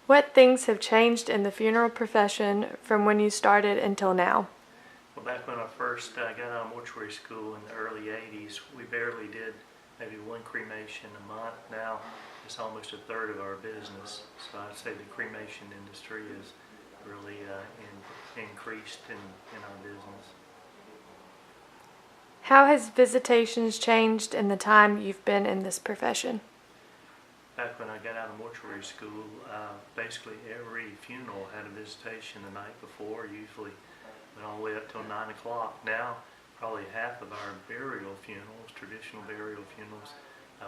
What things have changed in the funeral profession from when you started until now? Well, back when I first got out of mortuary school in the early 80s, we barely did maybe one cremation a month. Now it's almost a third of our business. So I'd say the cremation industry has really increased in our business. How has visitations changed in the time you've been in this profession? Back when I got out of mortuary school, basically every funeral had a visitation the night before, usually went all the way up till 9 o'clock. Now, probably half of our burial funerals, traditional burial funerals,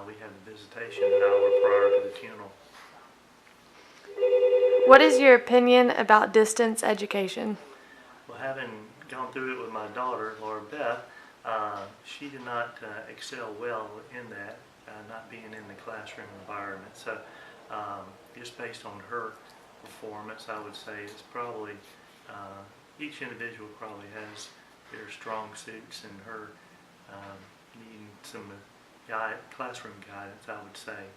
we have the visitation an hour prior to the funeral. What is your opinion about distance education? Well, having gone through it with my daughter, Laura Beth, she did not excel well in that, not being in the classroom environment. So just based on her performance, I would say it's probably, each individual probably has their strong suits, and her needing some classroom guidance, I would say,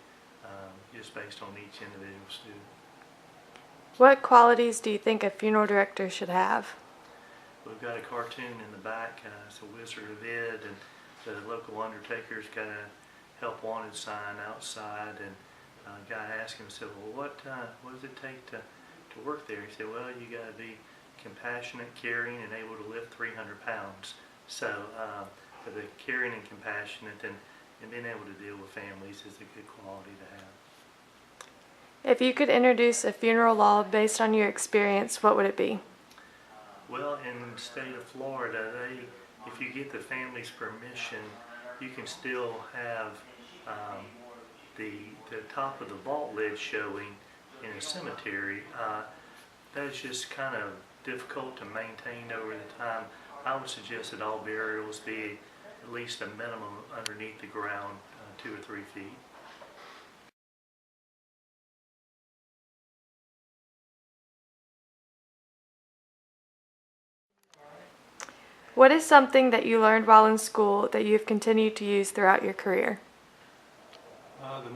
just based on each individual student. What qualities do you think a funeral director should have? We've got a cartoon in the back. It's a Wizard of Id, and the local undertaker's got a help wanted sign outside, and a guy asked him, said, well, what does it take to work there? He said, well, you got to be compassionate, caring, and able to lift 300 pounds. So for the caring and compassionate and being able to deal with families is a good quality to have. If you could introduce a funeral law based on your experience, what would it be? Well, in the state of Florida, if you get the family's permission, you can still have the top of the vault lid showing in a cemetery. That's just kind of difficult to maintain over the time. I would suggest that all burials be at least a minimum underneath the ground, 2 or 3 feet. What is something that you learned while in school that you've continued to use throughout your career? The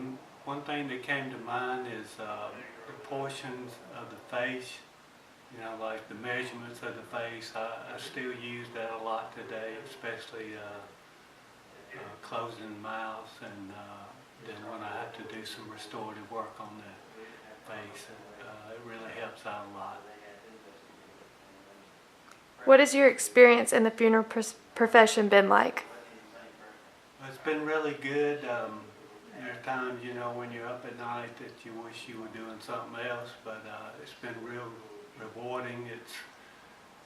one thing that came to mind is the portions of the face, like the measurements of the face. I still use that a lot today, especially closing mouths, and then when I have to do some restorative work on the face, it really helps out a lot. What has your experience in the funeral profession been like? It's been really good. There are times, when you're up at night that you wish you were doing something else, but it's been real rewarding.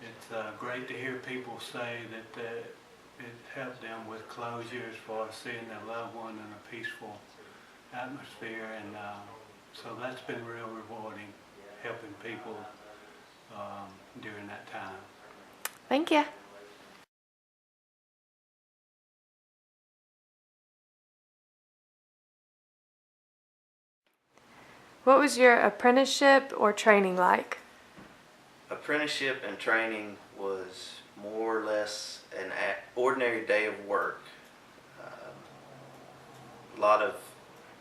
It's great to hear people say that it helped them with closure as far as seeing their loved one in a peaceful atmosphere, and so that's been real rewarding, helping people during that time. Thank you. What was your apprenticeship or training like? Apprenticeship and training was more or less an ordinary day of work. A lot of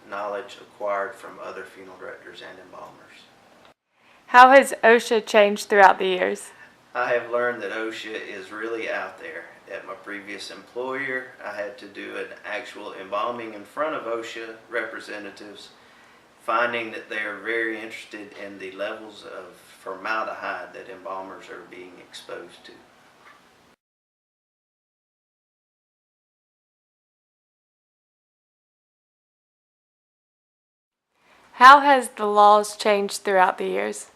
knowledge acquired from other funeral directors and embalmers. How has OSHA changed throughout the years? I have learned that OSHA is really out there. At my previous employer, I had to do an actual embalming in front of OSHA representatives, finding that they are very interested in the levels of formaldehyde that embalmers are being exposed to. How has the laws changed throughout the years?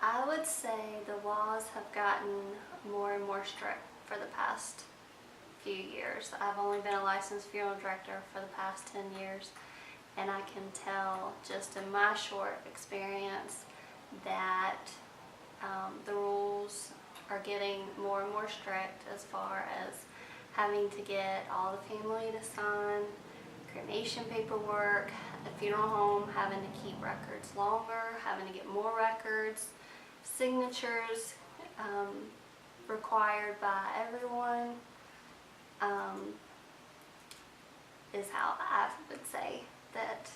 I would say the laws have gotten more and more strict for the past few years. I've only been a licensed funeral director for the past 10 years, and I can tell just in my short experience that the rules are getting more and more strict as far as having to get all the family to sign cremation paperwork, the funeral home having to keep records longer, having to get more records, signatures required by everyone, is how I would say that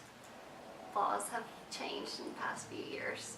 laws have changed in the past few years.